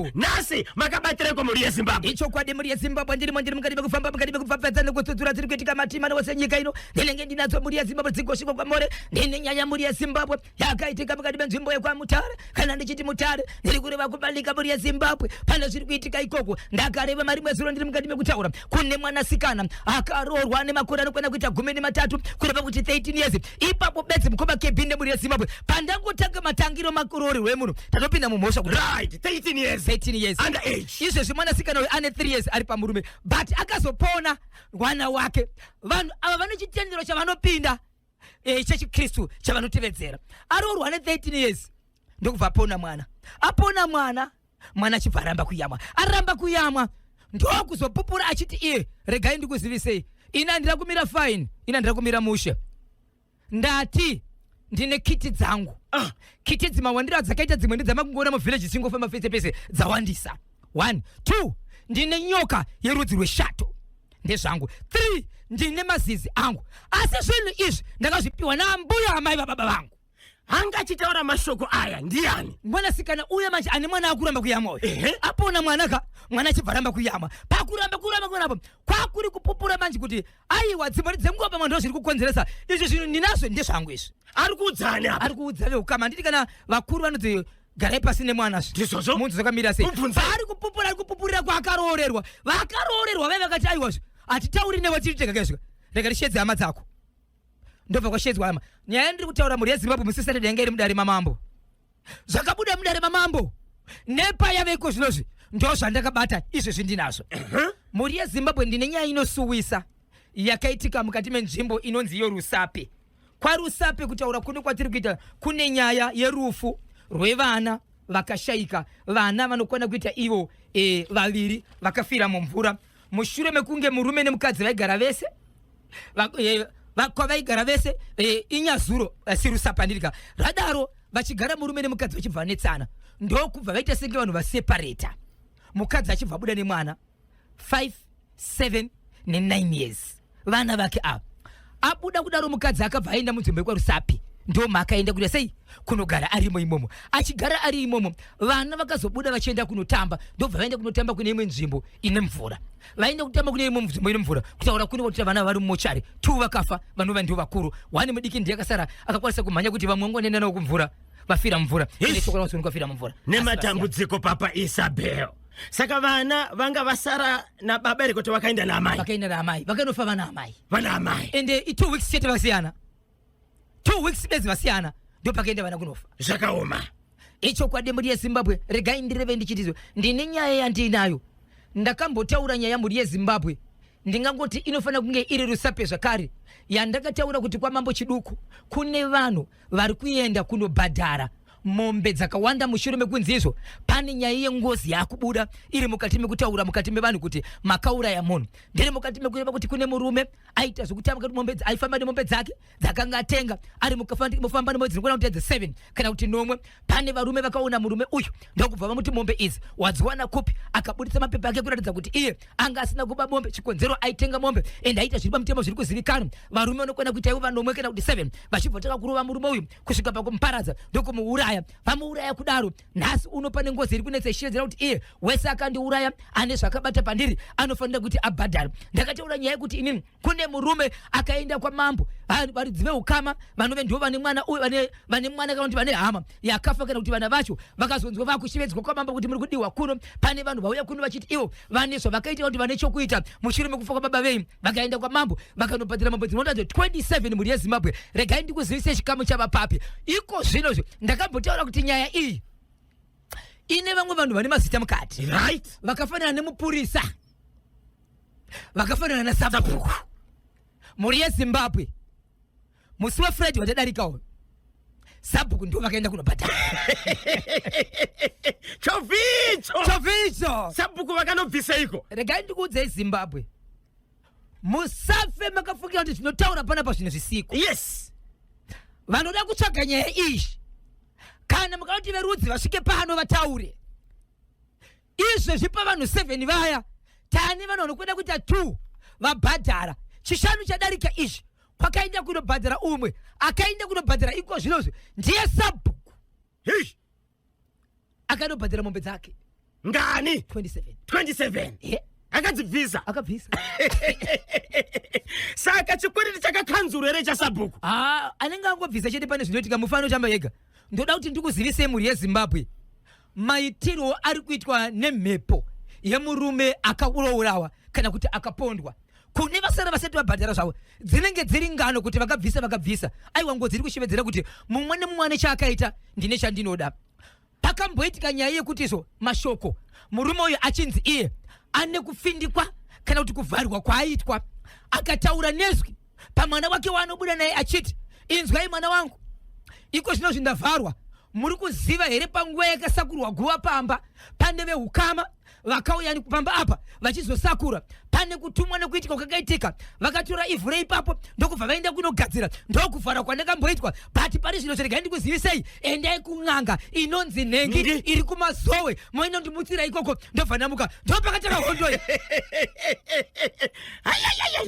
Kristo nasi makabatireko muri Zimbabwe icho kwadi muri Zimbabwe ndiri mukati mekufamba nekututura tiri kuitika matima nose nyika ino ndinenge ndinadzo muri Zimbabwe dzigosvika kwamore ndine nyaya muri Zimbabwe yakaitika mukati menzvimbo yekwa Mutare kana ndichiti Mutare ndiri kureva kubalika muri Zimbabwe pane zviri kuitika ikoko ndakareva mari mwezuro ndiri mukati mekutaura kune mwanasikana akaroorwa nemakore anokwenda kuita 13 kureva kuti 13 years ipapo bedzi mukoma kebhinde muri Zimbabwe pandangotanga matangiro makorori wemunhu tatopinda mumhosva kuti right 13 years underage izvezvi mwanasikana uyu ane 3 years ari pamurume but akazopona mwana wake vanhu ava vane chitendero chavanopinda chechikristu chavanotevedzera aroorwa ne 13 years ndokubva apona mwana chibva aramba kuyamwa ndokuzopupura achiti regai ndikuzivisei ina ndira kumira fine ina ndira kumira mushe ndati ndine kiti dzangu kiti dzimawandira dzakaita dzimwe ndidzamakungona muvillage dzingofamba pese pese dzawandisa 1 2 ndine nyoka yerudzi rweshato ndezvangu 3 ndine mazizi angu asi zvinhu izvi ndakazvipiwa naambuya amai vababa vangu angachitaura mashoko aya ndiani mwanasikana uya manje ane mwana akuramba kuyamwa uyu apona mwana chibvaramba kuyamwa pakuramba kunapo kwakuri kupupura manje kuti aiwa dzimbori dzemungwa mando zviri kukonzeresa izvi zvinhu ndinazvo ndezvangu izvi ari kuudzana ukama nditi kana vakuru vanoti garai pasi nemwana ndizvozvo munhu dzakamira sei ari kupupurira kwakaroorerwa vaive vakati aiwazvo hatitauri newe tiri tegakezvika rega rishedze hama dzako ndobva kwashedzwa hama nyaya ndiri kutaura muri Zimbabwe musisati denga iri mudare mamambo zvakabuda mudare mamambo nepayaveiko zvinozvi ndo zvandakabata izvezvi ndinazvo muri Zimbabwe ndine nyaya inosuwisa yakaitika mukati menzvimbo inonzi iyo Rusape kwaRusape kutaura kuno kwatiri kuita kune nyaya yerufu rwevana vakashayika vana vanokwana kuita ivo vaviri vakafira mumvura mushure mekunge murume nemukadzi vaigara vese vaigara vese inyazuro siRusape ndirika radaro vachigara murume nemukadzi vachibva netsana ndokubva vaita senge vanhu vaseparata mukadzi achibva buda nemwana 5 7 ne9 years vana vake abuda kudaro mukadzi akabva aenda munzvimbo yekwaRusape ndo makaenda kuda sei kunogara arimo imomo achigara ari imomo vana vakazobuda vachienda kunotamba ndobva vaenda kunotamba kune imwe nzvimbo ine mvura vaenda kutamba kune imwe nzvimbo ine mvura kutaura kune kuti vana vari mumochari 2 vakafa vanova ndio vakuru 1 mudiki ndiye akasara akakwanisa kumhanya kuti vamwe ngonenda nawo kumvura vafira mvura ine chokora kuti vafira mvura nematambudziko papa Isabel saka vana vanga vasara nababereko kuti vakaenda naamai vakanofa vana amai ende 2 weeks chete vasiyana 2 weeks bedzi vasiyana ndo pakaenda vana kunofa zvakaoma icho kwadi muri Zimbabwe regai ndireve ndichitizvo ndine nyaya yandinayo ndakambotaura nyaya muri Zimbabwe ndingangoti inofana kunge iri Rusape zvakare yandakataura kuti kwamambo chiduku kune vanhu vari kuenda kunobhadhara mombe dzakawanda mushure mekunzi izvo pane nyaya yengozi yakubuda iri mukati mekutaura mukati mevanhu kuti makauraya munhu ndiri mukati mekureva kuti kune murume aita zvokutamba kuti mombe aifamba nemombe dzake dzakanga atenga ari mufamba nemombe dzinokwana kuti 7 kana kuti 9 pane varume vakaona murume uyu ndokubva vamuti mombe idzi wadziwana kupi akabuditsa mapepa ake kuratidza kuti iye anga asina kuba mombe chikonzero aitenga mombe ende aita zviri pamutemo zviri kuzivikanwa varume vanokwana kuita ivo vanomwe kana kuti 7 vachibva taka kurova murume uyu kusvika pakumuparadza ndokumuuraya vamuuraya kudaro nhasi uno pane ngozi iri kunetsa ichiedzera kuti iye wese akandiuraya ane zvakabata pandiri anofanira kuti abhadhara ndakataura nyaya yekuti inini kune murume akaenda kwamambo varidzi veukama vanove ndivo vane mwana uyu vane mwana kana kuti vane hama yakafa kana kuti vana vacho vakazonzwa vakushevedzwa kwamambo kuti muri kudiwa kuno pane vanhu vauya kuno vachiti ivo vane zvavakaita kuti vane chokuita mushure mekufa kwababa vei vakaenda kwamambo vakanobhadhira mambo dzinondadzo 27 muri Zimbabwe regai ndikuzivise chikamu chavapapi iko zvinozvo ndakambotaura kuti nyaya iyi ine vamwe vanhu vane mazita mukati right vakafanana nemupurisa vakafanana naSabhuku muri Zimbabwe musi weFriday watadarikawo Sabhuku ndo vakaenda kunobhadhara chovicho Sabhuku vakanobviseiko regai ndikuudzei Zimbabwe musafe makafukira kuti zvinotaura panapa zvino zvisiko yes vanoda kutsvaga nyaya izvi kana mukanoti verudzi vasvike pano vataure izvezvi pavanhu 7 vaya tani vanhu vanokwenda kuita 2 vabhadhara chishanu chadarika izvi kwakaenda kunobhadhara umwe akaenda kunobhadhara iko zvinozvi ndiye Sabhuku akanobhadhara mombe dzake ngani 27 akadzibvisa akabvisa saka chikwiriti chakakhanzuro here chasabhuku anenge angobvisa chete pane zvinoitika mufano chamba yega. Ndoda kuti ndikuzivisei mhuri yeZimbabwe maitiro ari kuitwa nemhepo yemurume akaurawa kana kuti akapondwa kune vasara vasati vabhadhara zvavo dzinenge dziri ngano kuti vakabvisa aiwa ngodziri kushevedzera kuti mumwe nemumwe ane chaakaita ndine chandinoda. Pakamboitika nyaya yekuti izvo mashoko murume uyu achinzi iye ane kufindikwa kana kuti kuvharwa kwaaitwa akataura nezwi pamwana wake waanobuda naye achiti inzwai mwana wangu iko zvino zvindavharwa muri kuziva here panguva yakasakurwa guva pamba pane vehukama vakauya pamba apa vachizosakura pane kutumwa nekuitika kwakaitika vakatora ivhu reipapo ndokubva vaenda kunogadzira ndokuvhara kwandakamboitwa but pane zvino zviregai ndikuzivisei endai kun'anga inonzi nhengi iri kumazowe moinondimutsira ikoko ndobva ndamuka ndopakataka hondoi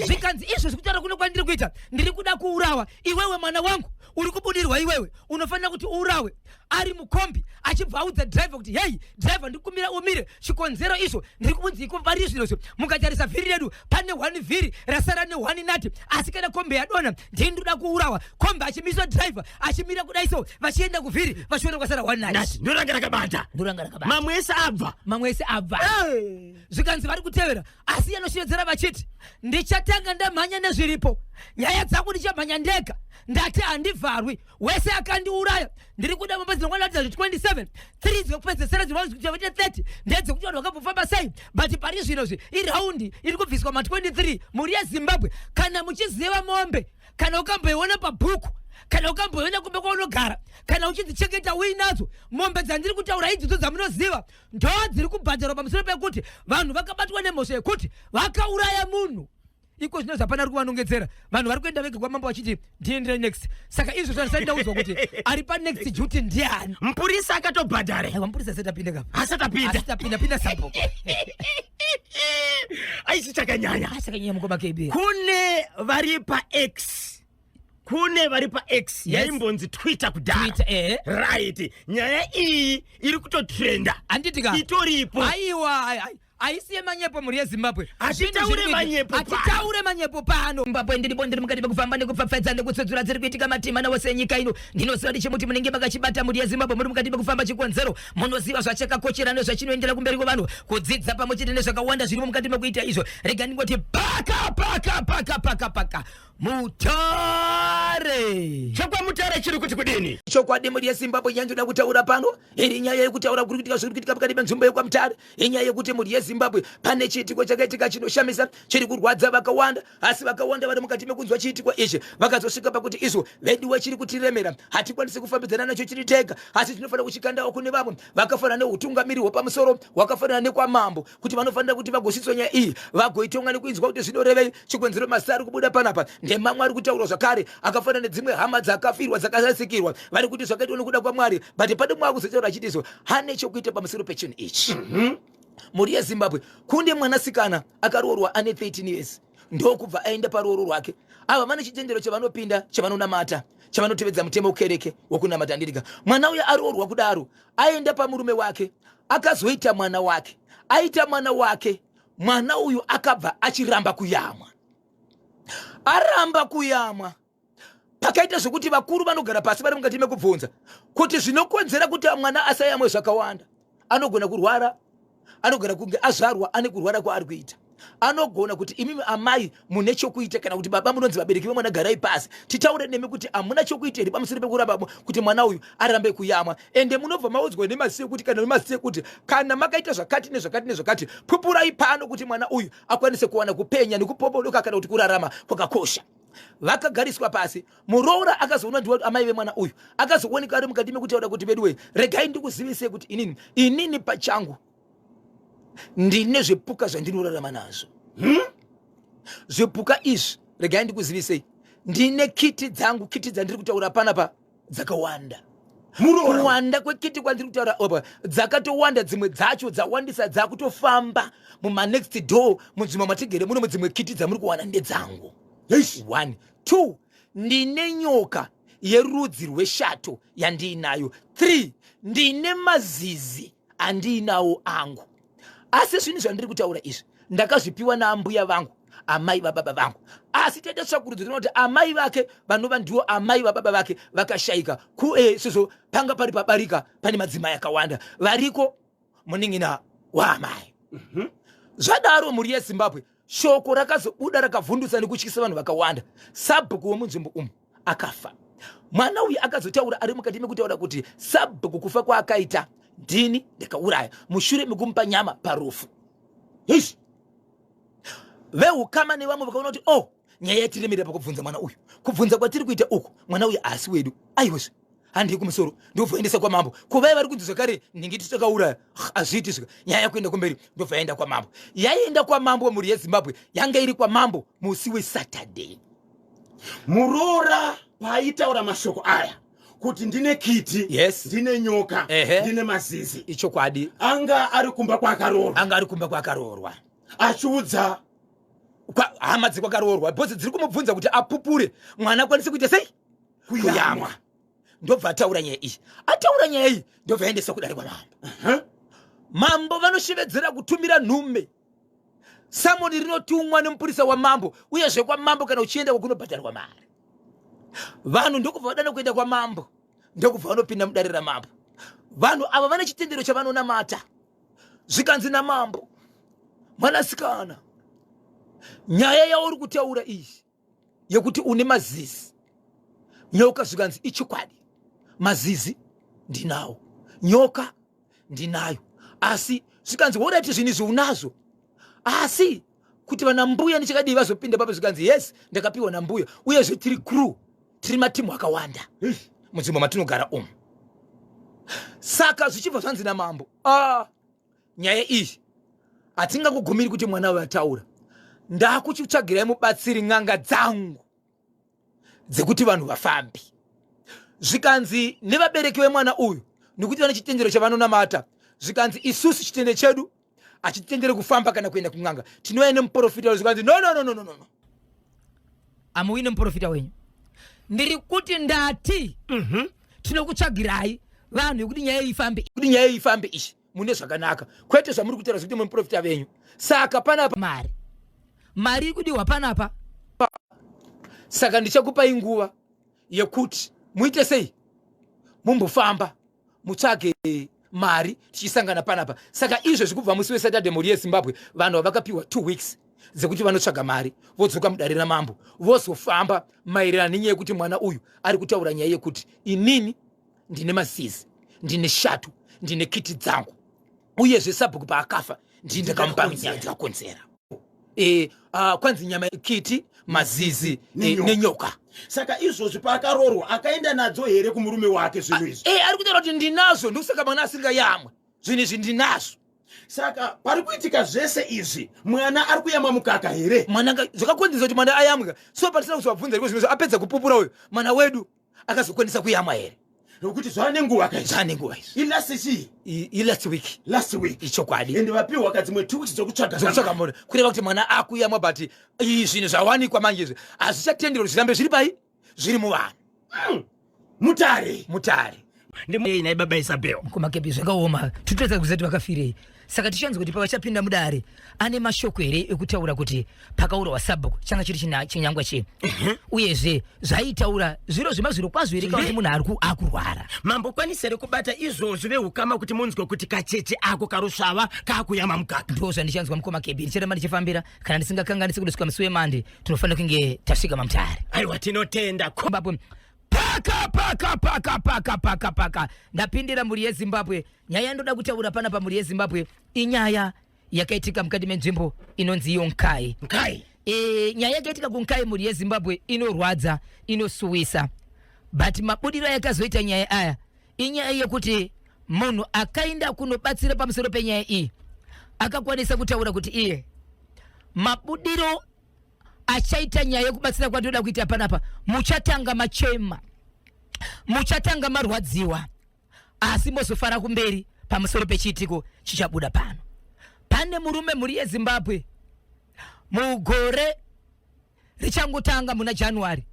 zvikanzi izvo zvekutaura kuno kwandiri kuita ndiri kuda kuurawa iwewe mwana wangu uri kubudirwa iwewe unofanira kuti uurawe ari mukombi achibva audza driver kuti hei driver ndikumira umire chikonzero izvo ndiri kubudzi iko vari zvinozvo mukatarisa vhiri redu pane 1 vhiri rasara ne1 nati asi kana kombi yadona ndindoda kuurawa kombi achimiswa driver achimira kudai so vachienda kuvhiri vachiona kwasara 1 nati ndoranga rakabata mamwe ese abva zvikanzi vari kutevera asi yanoshevedzera vachiti ndichatanga ndamhanya nezviripo nyaya dzangu ndichamhanya ndega ndati handivharwi wese akandiuraya ndiri kuda mamba dzinokwanatidza 27 3 dzokupedzesera dzinokuti 30 ndedzekuti vanhu vakambofamba sei but pari zvinozvi iraundi iri kubviswa ma23 muri yeZimbabwe kana muchiziva mombe kana ukamboiona pabhuku kana ukamboiona kumbe kwaunogara kana uchidzichengeta uinadzo mombe dzandiri kutaura idzodzo dzamunoziva ndo dziri kubhadharwa pamusoro pekuti vanhu vakabatwa nemhosva yekuti vakauraya munhu iko zvino zvapana ari kuvanongedzera vanhu vari kuenda vega kwamambo vachiti ndiendere next saka izvo zvandisati ndaudzwa kuti ari panext duty ndiani mupurisa akatobhadhare aiwa mupurisa asati apinde kapa asatapinda sabhuku aisi chakanyanya mukoma KB kune vari paX yaimbonzi Twitter kudhara right nyaya iyi iri kutotrenda anditika itoripo aiwa aisiye manyepo muri yeZimbabwe atitaure manyepo pano Zimbabwe ndiri mukati mekufamba nekupfapfadza nekutsudzura dziri kuitika matima nawose enyika ino ndinoziva ndichimuti munenge makachibata muri yeZimbabwe muri mukati mekufamba chikonzero munoziva zvachakakochera nezvachinoendera kumberi kwevanhu kudzidza pamwe chete nezvakawanda zvirimo mukati mekuita izvo rega ndingoti paka mutare chokwamutare chiri kuti kudini chokwadi muri yeZimbabwe yanjoda kutaura pano iri nyaya yekutaura kuri kuitika zviri kuitika pakati penzvimbo yekwamutare inyaya yekuti muri yeZimbabwe pane chiitiko chakaitika chinoshamisa chiri kurwadza vakawanda asi vakawanda vari mukati mekunzwa chiitiko ichi vakazosvika pakuti izvo vediwe chiri kutiremera hatikwanisi kufambidzana nacho chiri tega asi tinofanira kuchikandawo kune vamwe vakafanana neutungamiri hwepamusoro hwakafanana nekwamambo kuti vanofanira kuti vagosvitswa nyaya iyi vagoitonga nekuinzwa kuti zvinorevei chikonzero masa ari kubuda panapa ndemamwe ari kutaurwa zvakare akafanana nedzimwe hama dzakafirwa dzakarasikirwa vari kuti zvakaitwa nekuda kwamwari but pade mwa kuzotaura achiti izvo hane chokuita pamusoro pechinhu ichi muri yeZimbabwe kunde mwanasikana akaroorwa ane 13 years ndokubva aenda parooro rwake ava vane chitendero chavanopinda chavanonamata chavanotevedza mutemo ukereke wokunamata andirika mwana uya aroorwa kudaro aenda pamurume wake akazoita mwana wake aita mwana wake mwana uyu akabva achiramba kuyamwa aramba kuyamwa pakaita zvokuti vakuru vanogara pasi vari mukati mekubvunza kuti zvinokonzera kuti mwana asayamwe zvakawanda anogona kurwara anogona kunge azvarwa ane kurwara kwaari kuita anogona kuti imimi amai mune chokuita kana kuti baba munonzi vabereki vemwana garai pasi titaure nemi kuti amuna chokuita here pamusoro pekuramba kuti mwana uyu arambe kuyamwa ende munobva maudzwa nemasiye kuti kana nemasiye kuti kana makaita zvakati nezvakati pupurai pano kuti mwana uyu akwanise kuwana kupenya nekupobodoka kana kuti kurarama kwakakosha vakagariswa pasi muroora akazoona ndi amai vemwana uyu akazooneka ari mukati mekutaura kuti veduwe regai ndikuzivisei kuti inini pachangu ndine zvipuka zvandinorarama nazvo zvipuka izvi regai ndikuzivisei ndine kiti dzandiri kutaura panapa dzakawanda kuwanda kwekiti kwandiri kutaura apa dzakatowanda dzimwe dzacho dzawandisa dzakutofamba mumanext door munzvimbo matigere muno mudzimwe kiti dzamuri kuwana ndedzangu 1 2 ndine nyoka yerudzi rweshato yandiinayo 3 ndine mazizi andiinawo angu asi zvinhu zvandiri kutaura izvi ndakazvipiwa naambuya vangu, amai vababa vangu. Asi tete tsakurudzirwa kuti amai vake vanova ndiwo amai vababa vake vakashayika sizvo panga pari pabarika pane madzimai akawanda variko muning'ina waamai. Zvadaro mhuri yeZimbabwe shoko rakazobuda rakavhundutsa nekutyisa vanhu vakawanda. Sabhuku womunzvimbo umu akafa. Mwana uyu akazotaura ari mukati mekutaura kuti Sabhuku kufa kwaakaita ndini ndikauraya mushure mekumupa nyama parufu. Veukama nevamwe vakaona kuti nyaya yatiremerera pakubvunza mwana uyu, kubvunza kwatiri kuita uku mwana uyu asi wedu aiwezve handei kumusoro ndobvaendesa kwa mambo. Kuvai vari kunzi zvakare ndingiti takauraya hazviiti zvika, nyaya yakuenda kumberi ndobvaenda kwa mambo. Yaienda kwa mambo mhuri yeZimbabwe yanga iri kwa mambo musi weSaturday. Murora paitaura mashoko aya kuti ndine kiti, yes, ndine nyoka, ndine mazizi, ichokwadi anga ari kumba kwakaroorwa achiudza hama dzikwakaroorwa bhozi dziri kumubvunza kuti apupure mwana akwanise kuita sei kuyamwa. Ndobva ataura nyaya iyi. Ataura nyaya iyi ndobva aendesa kudare kwa mambo. Mambo vanoshevedzera kutumira nhume. Samoni rinotumwa nemupurisa wamambo uyezve kwa mambo kana uchienda kunobhadharwa mari. Vanhu ndokubva vadana kuenda kwa mambo, ndokubva vanopinda mudare ramambo. Vanhu ava vane chitendero chavanonamata. Zvikanzi namambo, mwanasikana, nyaya yauri kutaura iyi yekuti une mazizi, nyoka zvikanzi ichokwadi. Mazizi ndinawo, nyoka ndinayo, asi zvikanzi worati zvinhu izvi unazvo, asi kuti vana mbuya ndichakadii vazopinda papo zvikanzi yes ndakapiwa nambuya uyezve tiri crew, tiri matimu akawanda munzvimbo matinogara umu. Saka zvichibva zvanzi namambo, nyaya iyi hatingangogumiri kuti mwana uyu ataura, ndakuchitsvagirai mubatsiri n'anga dzangu dzekuti vanhu vafambi. Zvikanzi nevabereki vemwana uyu nekuti vane chitendero chavanonamata, zvikanzi isusu chitendero chedu hachitendere kufamba kana kuenda kun'anga, tinouya nemuprofita. Zvikanzi no, amuwi nemuprofita wenyu. Ndiri kuti ndati tinokutsvagirai vanhu yekuti nyaya ifambe ishi mune zvakanaka, kwete zvamuri kutaura zvekuti muprofita venyu. Saka panapa mari kudiwa panapa. Saka ndichakupai nguva yekuti muite sei, mumbofamba mutsvage mari tichisangana panapa. Saka izvozvi kubva musi weSaturday mhuri yeZimbabwe vanhu vakapiwa 2 weeks dzekuti vanotsvaga mari vodzoka mudare ramambo vozofamba maererano nenyaya yekuti mwana uyu ari kutaura nyaya yekuti inini ndine mazizi, ndine shatu, ndine kiti dzangu, uyezve Sabhuku paakafa ndindakamupa nyaya ndikakonzera. Kwanzi nyama kiti, mazizi nenyoka. Saka izvozvi paakaroorwa akaenda nadzo here kumurume wake zvinhu izvi? Ari kutaura kuti ndinazvo, ndokusaka mwana asingayamwe zvinhu izvi ndinazvo. Saka pari kuitika zvese izvi mwana ari kuyamwa mukaka here? Mwana zvakakonzeresa kuti mwana ayamwe, so patisina kuzovabvunza riko zvinhu apedza kupupura uyu mwana wedu akazokwanisa kuyamwa here? Nokuti zvane nguva kaizvi. Zvane nguva izvi. Last week. Ichokwadi. Ende vapiwa kadzimwe 2 weeks dzokutsvaga mwana. Kureva kuti mwana akuyamwa but zvinhu zvawanikwa manje izvi hazvichatenderwa zvirambe zviri pai, zviri muvanhu. Mutare. Ndimei naye baba Isabel. Kumakepi zvakaoma, tutotsa kuzati vakafirei. Saka tichanzwa kuti pavachapinda mudare ane mashoko here ekutaura kuti pakaurawa Sabhuku changa chiri chinyangwa che. Uyezve zvaitaura zviro zvemazviro kwazvo here kuti munhu akurwara. Mambo kwanisere kubata izvozvo veukama kuti munzwe kuti kacheche ako karusvava kakuyama mukaka. Ndo zvandichanzwa mukomakepi, ndichiramba ndichifambira kana ndisingakanganisi kudosvika musi weMonday tinofanira kunge tasvika mamutare. Aiwa tinotenda. Paka ndapindira mhuri yeZimbabwe. Nyaya ndoda kutaura panapa mhuri yeZimbabwe inyaya yakaitika mukati menzvimbo inonzi Yonkai. Nyaya yakaitika kuNkai mhuri yeZimbabwe inorwadza, inosuwisa, but mabudiro yakazoita nyaya aya inyaya yekuti munhu akaenda kunobatsira pamusoro penyaya iyi akakwanisa kutaura kuti iye mabudiro achaita nyaya yekubatsira kwatoda kuita panapa, muchatanga machema, muchatanga marwadziwa, asi mozofara kumberi pamusoro pechiitiko chichabuda pano. Pane murume mhuri yeZimbabwe mugore richangotanga muna January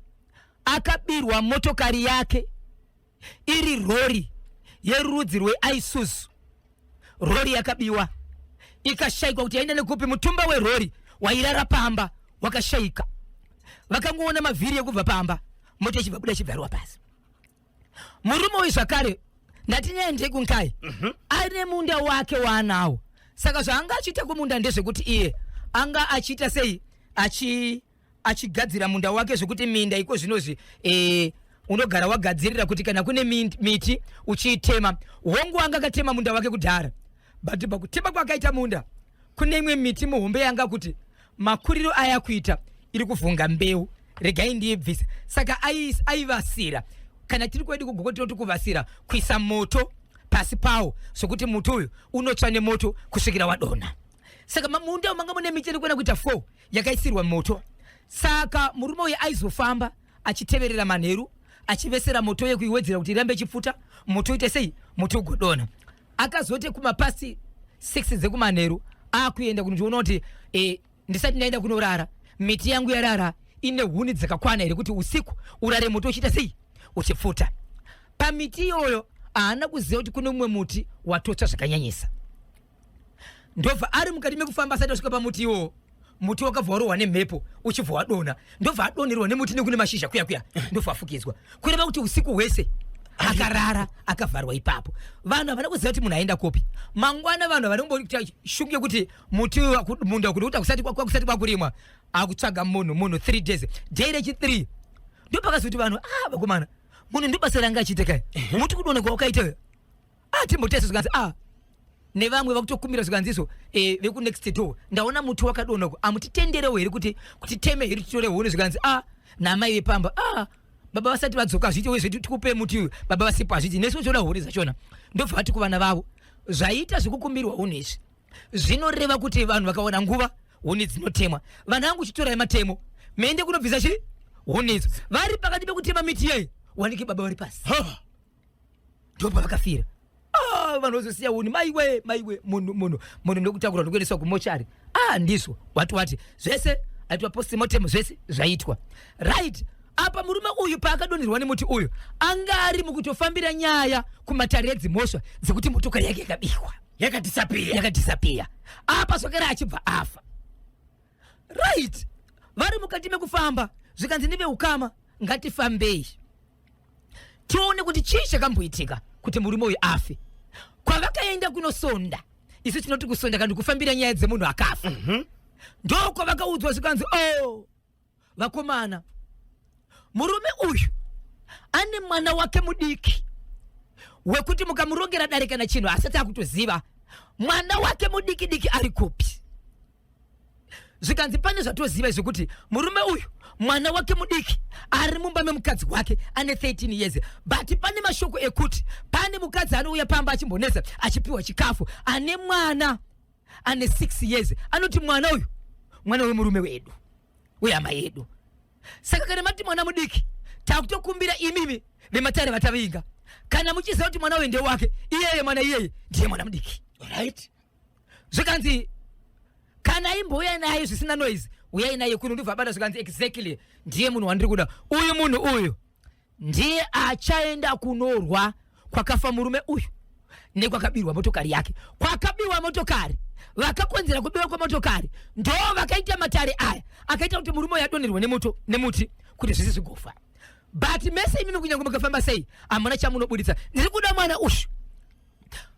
akabirwa motokari yake iri rori yerudzi rweIsuzu. Rori yakabiwa ikashaikwa kuti aenda nekupi mutumba werori wairara pamba wakashaika. Vakangoona mavhiri ekubva pamba, moto ichibva buda ichibvarwa pasi. Murume uyu zvakare ndatinyende kunkai ane munda wake waanawo. Saka zvaanga achiita kumunda ndezvekuti iye anga achiita sei achigadzira munda wake zvekuti minda iko zvinozvi unogara wagadzirira kuti kana kune miti uchiitema. Hongu anga akatema munda wake kudhara, but pakutema kwakaita munda kune imwe miti muhombe yanga kuti makuriro aya kuita iri kuvhunga mbeu, regai ndiibvisa. Saka aivasira, kana tiri kwedu kugokotinoti kuvasira, kuisa moto pasi pawo sokuti muti uyu unotsva nemoto kusvikira wadonha. Saka munda manga mune miti iri kuenda kuita 4 yakaisirwa moto. Saka murume uyu aizofamba achiteverera manheru achivesera moto yekuiwedzera kuti irambe ichipfuta, moto uite sei, moto ugodonha. Akazote kumapasi 6 dzekumanheru akuenda kundiona kuti ndisati ndaenda kunorara miti yangu yarara ine huni dzakakwana here kuti usiku urare moto uchiita sei, uchipfuta. Pamiti iyoyo haana kuziva kuti kune umwe muti watotsva zvakanyanyisa. Ndobva ari mukati mekufamba asati asvika pamuti iwowo, muti wakabva warohwa nemhepo uchibva wadonha. Ndobva adonherwa nemuti nekune mashizha kuya ndobva afukidzwa kureva kuti usiku hwese akarara akavharwa ipapo. Vanhu havana kuziva kuti munhu aenda kopi. Mangwana vanhu vanongoita shuku yekuti muti munda kuti kusati kwakurimwa akutsvaga munhu 3 days, day rechi3 ndopakazoti vanhu vakomana munhu ndobasa ranga achiita kai, muti kudonha kwawakaita timbotesa zvikanzi nevamwe vakutokumira zvikanziso vekunext door ndaona muti wakadonha amutitenderewo here kuti teme here titore huni zvikanzi namai vepamba baba vasati vadzoka zviti wezvetu tikupe muti uyu, baba vasipa zviti nesu toda huni zvachona. Ndobva vati kuvana vavo zvaita zvekukumbirwa huni izvi zvinoreva kuti vanhu vakaona nguva huni dzinotemwa. Vanhu vangu chitorai matemo meende kunobvisa chii huni idzo. Vari pakati pekutema miti yei wanike baba vari pasi, ndobva vakafira. Vanhu vazosiya huni, maiwe munhu ndokutakura ndokuendeswa kumochari. Ndizvo wati zvese aitwa postmortem, zvese zvaitwa right. Apa murume uyu paakadonherwa nemuti uyu anga ari mukutofambira nyaya kumatare edzimhosva dzekuti motokari yake yakabikwa yakadisapia. Apa zvakare achibva afa right. Vari mukati mekufamba zvikanzi neveukama ngatifambei tione kuti chii chakamboitika kuti murume uyu afe. Kwavakaenda kunosonda, isu tinoti kusonda kandi kufambira nyaya dzemunhu akafa. Ndoko vakaudzwa zvikanzi vakomana, murume uyu ane mwana wake mudiki wekuti mukamurongera dare kana chinhu asati akutoziva mwana wake mudiki ari kupi. Zvikanzi pane zvatoziva izvo kuti murume uyu mwana wake mudiki ari mumba memukadzi wake ane 13 years, but pane mashoko ekuti pane mukadzi anouya pamba achimbonesa achipiwa chikafu ane mwana ane 6 years. Anoti mwana wemurume wedu wehama yedu. Saka kana mati mwana mudiki takutokumbira imimi vematare vatavinga, kana muchiziva kuti mwana wende wake iyeye mwana iyeye ndiye mwana mudiki right. Zvikanzi kana imbouya naye zvisina noise uyai naye kuno, ndobva abata zvikanzi exactly ndiye munhu wandiri kuda. Uyu munhu uyu ndiye achaenda kunorwa kwakafa murume uyu nekwakabirwa motokari yake. Kwakabirwa motokari, vakakonzera kubiwa kwamotokari ndo vakaita matare aya akaita kuti murume uyu adonherwe nemuti kuti zvisi zvigofa. But mese imimi kunyange mukafamba sei hamuna chamunobuditsa. Ndiri kuda mwana uyu,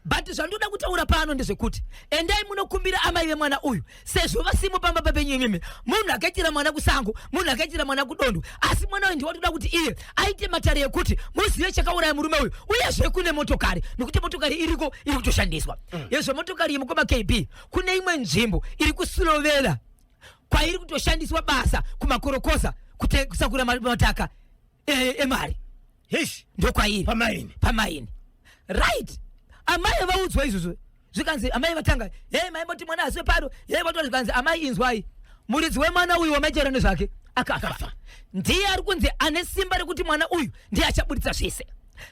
but zvandoda kutaura pano ndezvekuti endai munokumbira amai vemwana uyu sezvo vasimo pamba papenyu imimi. Munhu akaitira mwana kusango, munhu akaitira mwana kudondo, asi mwana uyu ndiwatoda kuti iye aite matare ekuti muzive chakauraya murume uyu uyezve kune motokari nekuti motokari iriko iri kutoshandiswa. Yezvo motokari yemukoma KB kune imwe nzvimbo iri kusulovera kwairi kutoshandiswa basa kumakorokosa kusakura mataka emari ndokwairi pamaini right. Amai vaudzwa izvozvo zvikanzi amai vatanga maimoti mwana asiwe paro vatora zvikanzi amai inzwai muridzi wemwana uyu wamaichaira nezvake akafa. Ndiye ari kunzi ane simba rekuti mwana uyu ndiye achabuditsa zvese.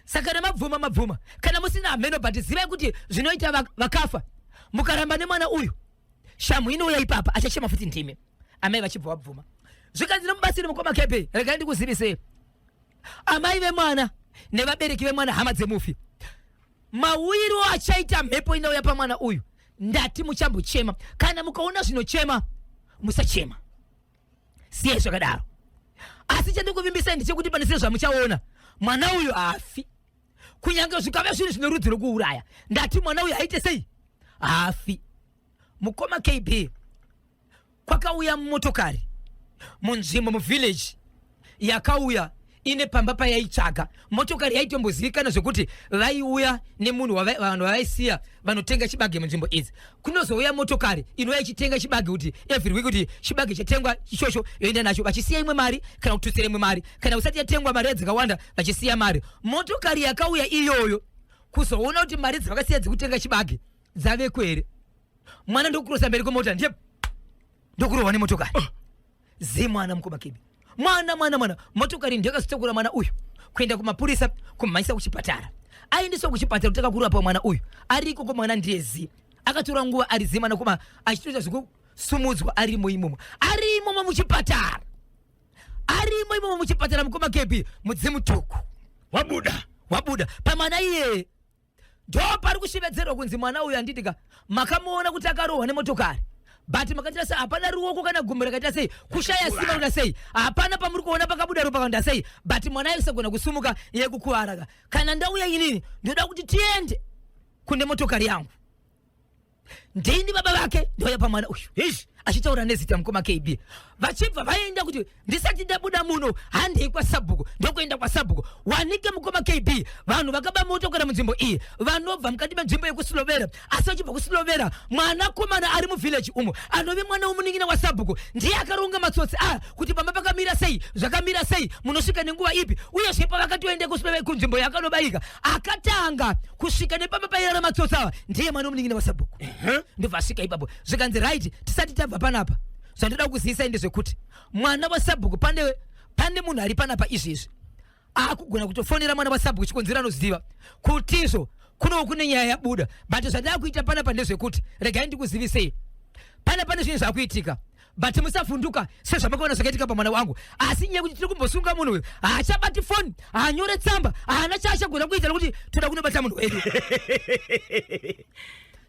Saka mabvuma kana musina hameno, but zivai kuti zvinoita vakafa mukaramba nemwana uyu shamu inouya ipapa achachema futi ndime. Amai vachibva vabvuma zvikanzi nemubasiri mukoma kepe regai ndikuzivisei amai vemwana nevabereki vemwana hama dzemufi mawiro achaita mhepo inouya pamwana uyu ndati muchambochema. Kana mukaona zvinochema musachema. Siye zvakadaro. Asi chandikuvimbisa ndechekuti pane zvinhu zvamuchaona mwana uyu afi. Kunyange zvikava zvinhu zvine rudzi rwokuuraya, ndati mwana uyu aite sei? Afi. Mukoma KB kwakauya motokari munzvimbo muvillage yakauya ine pamba payaitsvaga. Motokari yaitombozivikana zvekuti vaiuya nemunhu vanhu vaisiya vanotenga chibage munzvimbo idzi. Kunozouya motokari inouya ichitenga chibage kuti every week kuti chibage chatengwa ichocho yoenda nacho vachisiya imwe mari kana kututsira imwe mari, kana usati yatengwa mari dzakawanda vachisiya mari. Motokari yakauya iyoyo kuzoona kuti mari dzavakasiya dzekutenga chibage dzave kwere. Mwana ndokurosa mberi kwemota ndiye ndokurohwa nemotokari. Mwana mukoma KB. Mwana motokari ndiyo yakazotokura mwana uyu kuenda kumapurisa kumhanyisa kuchipatara. Aendeswa kuchipatara kutaka kurapa mwana uyu. Ariko kwa mwana ndiye akatora nguva ari mwana kuma achitoita zvekusumudzwa arimo imomo. Arimo muchipatara. Arimo imomo muchipatara mukoma KB mudzimu tuku. Wabuda. Pamwana iye ndo pari kushevedzerwa kunzi mwana uyu anditika makamuona kuti akarohwa nemotokari. But makatira sei hapana ruoko kana gumbo rakaita sei, kushaya simba kuda sei, hapana pamuri kuona pakabuda ropa kanda sei, but mwana ayisagona kusumuka yekukuaraka. Kana ndauya inini ndoda kuti tiende kune motokari yangu. Ndini baba vake ndoya pa mwana uyu achitaura nezita mukoma KB. Vachibva vaenda kuti ndisati ndabuda muno handi kwa Sabhuku ndokuenda kwa Sabhuku wanike mukoma KB. Vanhu vakaba motokari munzvimbo iyi vanobva mukati menzvimbo yekuSlovera. Asi vachibva kuSlovera mwana komana ari muvillage umo anove mwana womunin'ina wa Sabhuku ndiye akaronga matsotsi kuti pamba pakamira sei, zvakamira sei, munosvika nenguva ipi, uye zvepa vakatoenda kuSlovera kunzvimbo yakanobayika akatanga kusvika nepamba pairara matsotsi ava ndiye mwana womunin'ina wa Sabhuku. Ndobva asvika ipapo zvikanzi right tisati tabva panapa zvandoda kuziisa ende zvekuti mwana wa Sabhuku pane munhu ari panapa izvezvi akugona kutofonera mwana wa Sabhuku chikonzero anoziva kutizvo kune nyaya yabuda. But zvandava kuita panapa ndezvekuti regai ndikuzivisei pane zvinhu zvakuitika, but musavhunduka sezvamakaona zvakaitika pamwana wangu. Asi nyaya kuti tiri kumbosunga munhu uyu haachabati foni, haanyore tsamba, haana chaachagona kuita nokuti toda kunobata munhu wedu.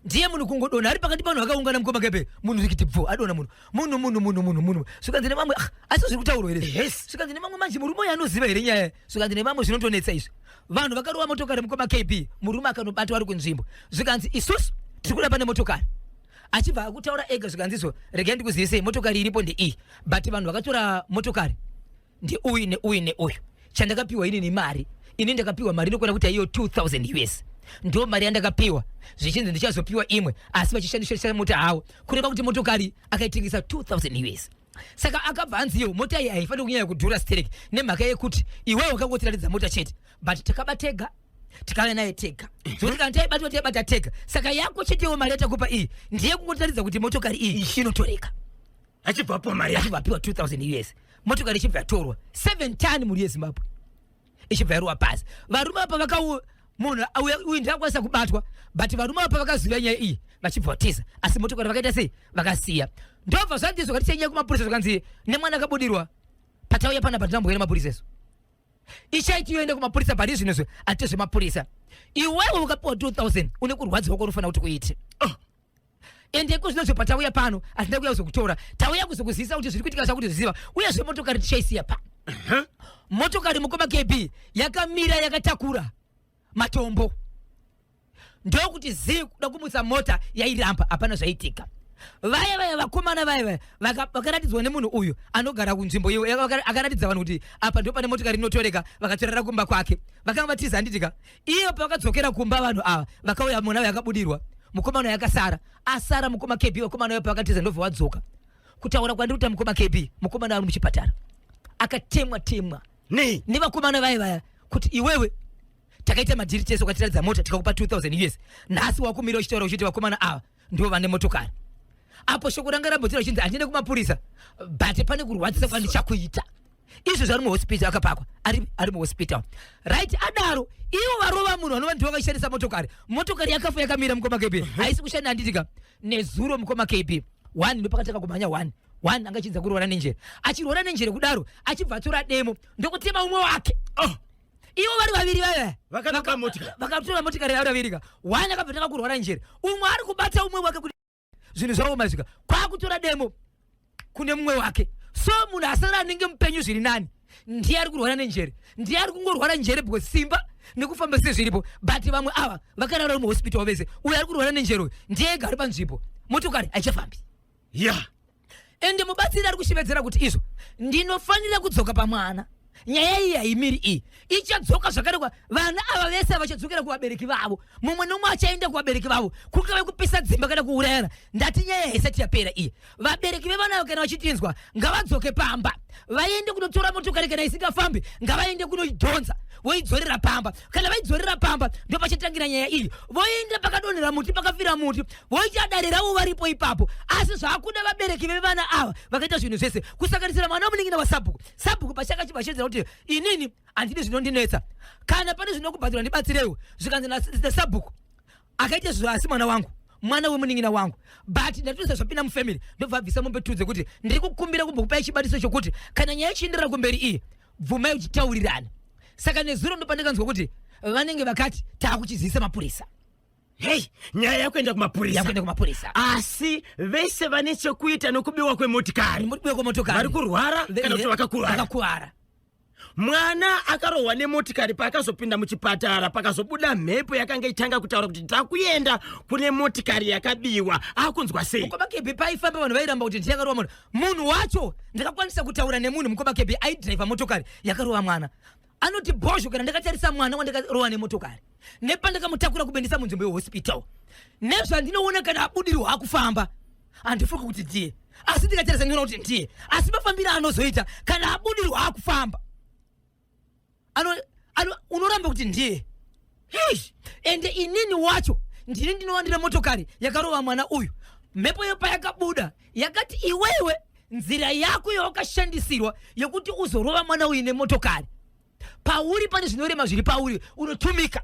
Ndiye munhu kungodona ari pakati panhu vakaungana mukoma KB. Munhu zvikiti bvo adona munhu svikanzi nemamwe asi zviri kutaurwa here. Svikanzi nemamwe manje murume uyu anoziva here nyaya. Svikanzi nemamwe zvinotonetsa izvi. Vanhu vakarowa motokari mukoma KB, murume akanobatwa ari kunzvimbo. Zvikanzi isusu tiri kuda pane motokari. Achibva akutaura ega zvikanzi izvo regai ndikuzivisei motokari iripo ndeiyi, but vanhu vakatora motokari ndeuyu neuyu. Chandakapiwa inini mari, ini ndakapiwa mari inokwana kuti iyo 2000 US. Ndo mari yandakapiwa zvichinzi ndichazopiwa imwe asi vachishandisa mota hawo kureva kuti motokari akaitengesa 2000 US. Saka akabva anziyo mota iyi haifaniri kunyanya kudhura stereki nemhaka yekuti iwewe wakangotiratidza mota chete, but takabatega tikava naye tega. Zvoti kana taibata tega, saka yako chetewo mari yatakupa iyi ndiye kungotaridza kuti motokari iyi inotoreka. Achibvapo mari achivapiwa 2000 US. Motokari ichibva yatorwa 7 tani muri yeZimbabwe ichibva yaruwa pasi. Varume apa vakauya munhu uyu ndakwanisa kubatwa, but varume apa vakaziva nyaya iyi vachibva vatiza, asi motokari vakaita sei vakasiya. Ndobva zvandizvo katichenya kumapurisa zvakanzi nemwana akabudirwa patauya panapa ndinambogere mapurisa eso ichaiti yoenda kumapurisa pari zvinozvo ati zvemapurisa. Iwewe ukapiwa 2000 une kurwadziwa kwaunofanira kuti kuite. Ende kuzvinozvo patauya pano hatina kuya kuzokutora, tauya kuzokuzivisa kuti zviri kuitika zvakuti zviziva, uye zvemotokari tichaisiya pa. Motokari mukoma KB yakamira yakatakura matombo. Ndokuti zii kuda kumutsa mota yairamba hapana zvaitika. Vaya vakomana vaya vakaratidzwa nemunhu uyu anogara kunzvimbo iyo akaratidza vanhu kuti apa ndipo pane motokari inotoreka, vakatorera kumba kwake vakanga vatiza handitika. Iyo pavakadzokera kumba vanhu ava vakauya mona yakabudirwa mukomana yakasara asara mukoma KB. Vakomana vayo pavakatiza ndobva vadzoka kutaura kwandiri kuti mukoma KB mukomana ari muchipatara akatemwa nevakomana vaya kuti iwewe takaita madhiri teso ukatiratidza mota tikakupa 2000 US, nhasi wakumira uchitaura uchiti vakomana ava ndivo vane motokari. Apo shoko ranga rambotira uchinzi handine kumapurisa, but pane kurwadzisa kwandichakuita. Izvo zvari muhospital akapakwa ari muhospital right. Adaro ivo varova munhu vanova ndivo vaishandisa motokari yakafa yakamira mukoma KB haisi kushanda handitika nezuro mukoma KB. 1 ndopakataka kumhanya 1 angachinza kurwara nenjere, achirwara nenjere kudaro achibva atora demo ndokutema umwe wake. ivo vari vaviri vaya Vakatoka motikari. vakatora motikari yavo vaviri ka wani akabva takakurwara njere umwe ari kubata umwe wake kuti zvinhu zvaomazvika kwakutora demo kune mumwe wake so munhu asara anenge mupenyu zviri nani ndiye ari kurwara nenjere ndiye ari kungorwara njere because simba nekufamba sezviripo but vamwe ava vakarara muhospital vese uyo ari kurwara nenjere ndiye gari panzvimbo motokari haichafambi ya ende mubatsiri ari kushevedzera kuti izvo ndinofanira kudzoka pamwana nyaya iyi haimiri iyi ichadzoka zvakarekwa vana ava vese vachadzokera kuvabereki vavo mumwe nomwe achaenda kuvabereki vavo kungave kupisa dzimba kana kuurayana ndati nyaya haisati yapera iyi vabereki vevana kana vachitinzwa ngavadzoke pamba vaende kunotora motokari kana isingafambi ngavaende kunodhonza voidzorera pamba kana vaidzorera pamba ndo pachatangira nyaya iyi voenda pakadonhera muti pakafira muti voichadarirawo varipo ipapo asi zvakuda vabereki vevana ava vakaita zvinhu zvese kusanganisira mwana womuningina wasabhuku pachakachibashedzera kuti inini handidi zvinondinetsa kana pane zvinokubhadhira ndibatsirewo zvikanzi nasabhuku akaita zvo asi mwana wemuningina wangu but ndatoisa zvapinda mufamily ndobva bvisa mombe tudze kuti ndiri kukumbira kumbokupai chibatiso chokuti kana nyaya ichienderera kumberi iyi bvumai uchitaurirana saka nezuro ndopandikanzwa kuti vanenge vakati taakuchizisa mapurisa hei nyaya yakuenda kumapurisa asi vese vane chekuita nokubiwa kwemotikari vari kurwara kana kuti vakakuwara mwana akarohwa nemotikari paakazopinda muchipatara pakazobuda mhepo yakanga itanga kutaura kuti takuenda kune motikari yakabiwa akunzwa sei mukomakebi paifamba vanhu vairamba kuti ndiyakarohwa munhu wacho ndakakwanisa kutaura nemunhu mukomakebi aidhiraivha motokari yakarohwa mwana anoti bhozho kana ndakatarisa mwana wandakarohwa nemotokari nepandakamutakura kubendisa munzvimbo yehospital nezvandinoona kana abudirwa akufamba handifunga kuti ndiye asi ndikatarisa ndinoona kuti ndiye asi mafambiro anozoita kana abudirwa akufamba unoramba kuti ndiye ende inini wacho ndini ndinowandira motokari yakarova mwana uyu mhepo yo payakabuda yakati iwewe nzira yako yawakashandisirwa yekuti uzorova mwana uyu nemotokari pauri pane zvinorema zviri pauri unotumika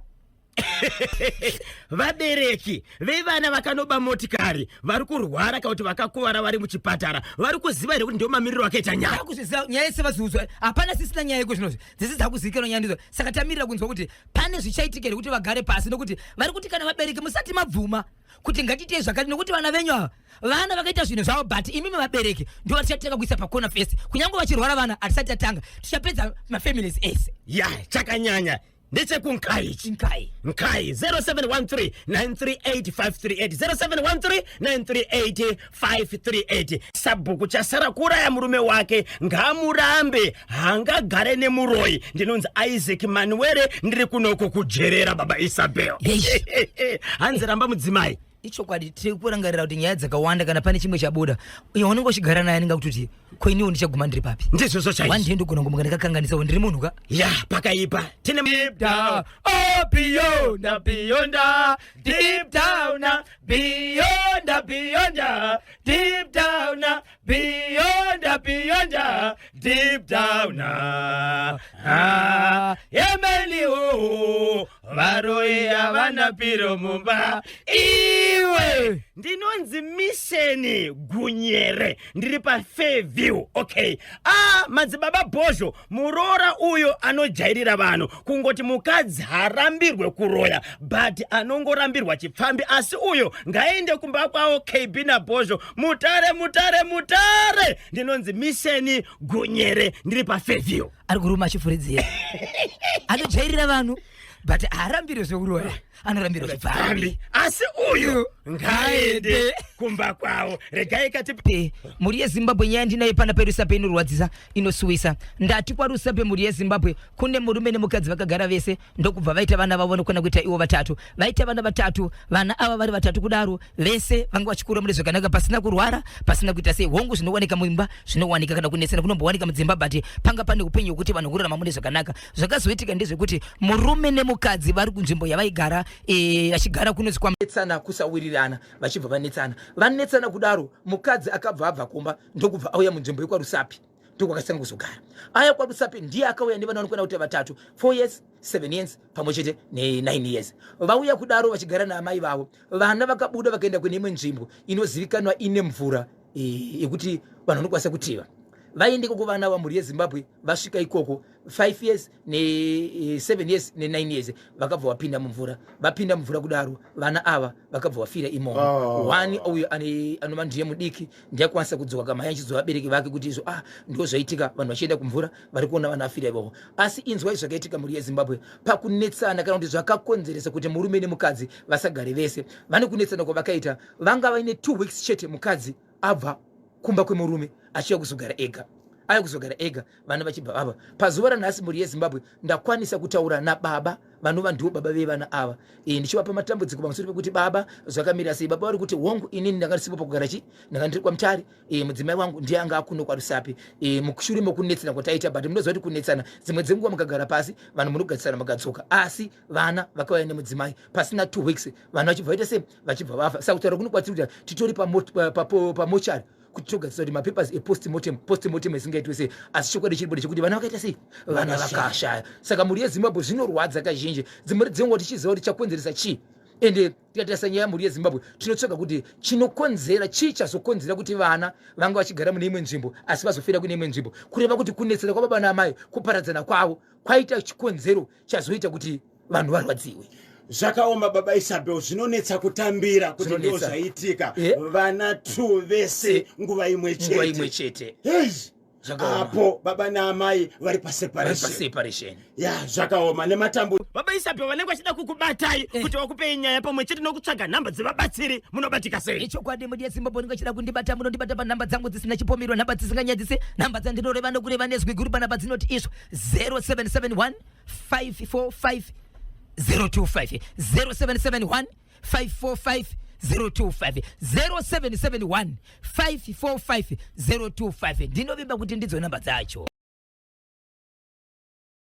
vabereki vevana vakanoba motikari vari kurwara kana kuti vakakuvara vari muchipatara vari kuziva here kuti ndio mamiriro akaita nyaya nyaya yesevaziudzwa hapana sisina nyaya yeko zvinozvi dzisi dzakuzivikanwa nyaya ndizo saka tamirira kunzwa kuti pane zvichaitika here kuti vagare pasi nokuti vari kuti kana vabereki musati mabvuma kuti ngatiitei zvakati nokuti vana venyu ava vana vakaita zvinhu zvavo but imimi vabereki ndo vatichatanga kuisa pakona fesi kunyange vachirwara vana hatisati tatanga tichapedza mafamilies ese ya chakanyanya ndechekunkai nkai 0713 938 sabhuku chasara kuraya murume wake ngamurambe hangagare nemuroyi ndinonzi Isaac Manuere ndiri kunoko kujerera baba Isabel hanzi ramba mudzimai ichokwadi tiri kurangarira kuti nyaya dzakawanda kana pane chimwe chabuda uyo unenge uchigara naye anenge kuti koiniwo ndichaguma ndiri papi ndizvozvo chaizvo wandie ndogona ngomba ndakakanganisawo ndiri munhu ka ya pakaipa tine deep down beyond deep down deep down deep down emeliwo varoya vanapiro mumba iwe ndinonzi misheni gunyere ndiri paFairview okay madzibaba bhozho murora uyo anojairira vanhu kungoti mukadzi harambirwe kuroya but anongorambirwa chipfambi asi uyo ngaende kumba kwawo KB na bhozho mutare ndinonzi misheni gunyere ndiri paFairview ari kuruma achifuridzira anojairira vanhu but harambirwe zvekuroya anorambirwa chipfambi asi uyu ngaende kumba kwawo regai kati mhuri yeZimbabwe nyaya ndinayo pana perusape inorwadzisa inosuwisa ndati kwarusape mhuri yeZimbabwe kune murume nemukadzi vakagara vese ndokubva vaita vana vavo nokona kuita ivo vatatu vaita vana vatatu vana ava vari vatatu kudaro vese vanga vachikura mune zvakanaka pasina kurwara pasina kuita sei hongu zvinowanika muimba zvinowanika kana kunetsana kunombowanika mudzimba but panga pane upenyu hwekuti vanhu kurarama mune zvakanaka zvakazoitika ndezvekuti murume nemukadzi vari kunzvimbo yavaigara achigara kunonzi netsana kusawirirana vachibva vanetsana kudaro mukadzi akabva abva kumba ndokubva auya munzvimbo yekwarusapi ndokwakasiyana kuzogara aya kwarusapi ndiye akauya nevana vanokwana kuti vatatu 4 years 7 years pamwe chete ne9 years vauya kudaro vachigara naamai vavo vana vakabuda vakaenda kune imwe nzvimbo inozivikanwa ine mvura yekuti vanhu vanokwanisa kutiva vaendeko kuvana vamhuri yezimbabwe vasvika ikoko 5 years ne7 years ne9 years vakabva vapinda mumvura kudaro vana ava vakabva vafira imomo. Wani uyo anova ndiye mudiki ndiyakwanisa kudzoka kamhaya achizo vabereki vake kuti izvo ndo zvaitika vanhu vachienda kumvura vari kuona vana vafira ivavo. Asi inzwai zvakaitika mhuri yezimbabwe pakunetsana kana kuti zvakakonzeresa kuti murume nemukadzi vasagare vese. Vane kunetsana kwavakaita vanga vaine 2 weeks chete mukadzi abva kumba kwemurume achiya kuzogara ega vana vachibva vava. Pazuva ranhasi mhuri yezimbabwe ndakwanisa kutaura nababa vanova ndivo baba vevana ava ndichivapa matambudziko pamusoro pekuti baba zvakamira sei. Baba vari kuti hongu inini ndanga ndisipo pakugara ndanga ndiri kwamutare mudzimai wangu ndiye anga akuno kwarusapi mushure mokunetsana kwataita. But munoziva kuti kunetsana dzimwe dzenguva mukagara pasi vanhu munogarisana makadzoka. Asi vana vakauya nemudzimai pasina 2 weeks vanhu vachibva vaita sei vachibva vafa. Saka kutaura kuno kwatiri kuti titori pamochari kuti togarisira kuti mapapers epostmortem isingaitwe sei. Asi chokwadi chiripo chekuti vana vakaita sei vana vakashaya. Saka mhuri yezimbabwe zvinorwadza kazhinji. Dzimwe dzenguva tichiziva kuti chakonzeresa chii ende tikatarisa nyaya yamhuri yezimbabwe tinotsvaga kuti chinokonzera chii chazokonzera kuti vana vanga vachigara mune imwe nzvimbo asi vazofira kune imwe nzvimbo. Kureva kuti kunetsera kwababa namai kuparadzana kwavo kwaita chikonzero chazoita kuti vanhu varwadziwe. Zvakaoma baba Isabel, zvinonetsa kutambira kuti ndo zvaitika vana 2 vese nguva imwe chete. Apo baba naamai vari paseparation. Ya zvakaoma nematambudziko. Baba Isabel vanenge vachida kukubatai kuti vakupei nyaya pamwe chete nokutsvaga nhamba dzevabatsiri munobatika sei? Ichokwadi mhuri yezimbabwe vanenge vachida kundibata munondibata panhamba dzangu dzisina chipomerwa, nhamba dzisinganyadzise, nhamba dzandinoreva nokureva nezwi guru panhamba dzinoti izvo 0771 545 025 0771 545 025 0771 545 025 ndinovimba kuti ndidzo nhamba dzacho.